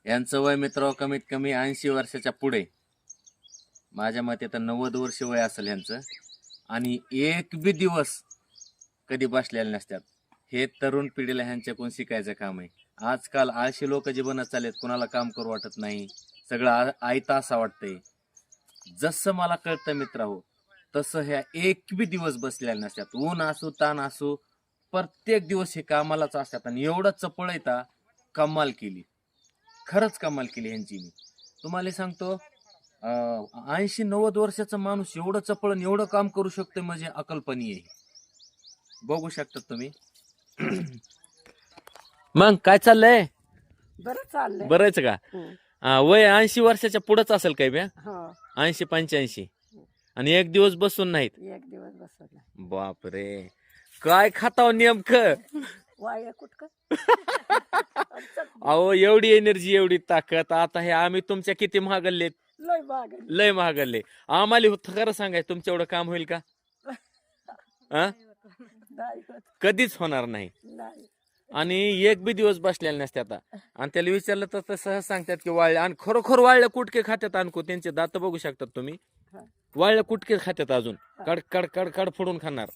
यांचं वय मित्र कमीत कमी 80 वर्षाच्या पुढे, माझ्या मते तर 90 वर्ष वय असेल यांचं. आणि एक बी दिवस कधी बसलेले नसतात. हे तरुण पिढीला ह्यांच्याकडून शिकायचं काम आहे. आजकाल आळशी लोक जे बनत चालेत, कोणाला काम करू वाटत नाही, सगळं आयता असं वाटतंय. जसं मला कळतं मित्र हो, तसं ह्या एक बी दिवस बसलेल्या नसतात. ऊन असो ताण असो, प्रत्येक दिवस हे कामालाच असतात. आणि एवढं चपळ येता, कमाल केली, खरंच कमाल केली ह्यांची. मी तुम्हाला सांगतो, 80-90 वर्षाचा माणूस एवढं चपळ आणि एवढं काम करू शकतोय म्हणजे अकल्पनीय आहे. बघू शकता तुम्ही. मग काय चाललंय? बरं चाललंय. बरंच का? वय 80 वर्षाच्या पुढेच असेल काही बी? हो 80-85. आणि एक दिवस बसून नाहीत? एक दिवस बसवला. बापरे, काय खाताव नेमकं? वाया कुठं अहो एवढी एनर्जी, एवढी ताकद. आता हे आम्ही तुमच्या किती महागल्लेत, लय बाग लय महागल्ले. आम्हाला खरं सांगाय तुमच्या एवढं काम होईल का? कधीच होणार नाही. आणि एक बी दिवस बसलेले नसते आता. आणि त्याला विचारलं तर सहज सांगतात की वाळले. आणि खरोखर वाळल्या कुटके खात्यात. आणखो त्यांचे दात बघू शकतात तुम्ही. वाळल्या कुटके खात्यात अजून. कड कड कड कड फोडून खाणार.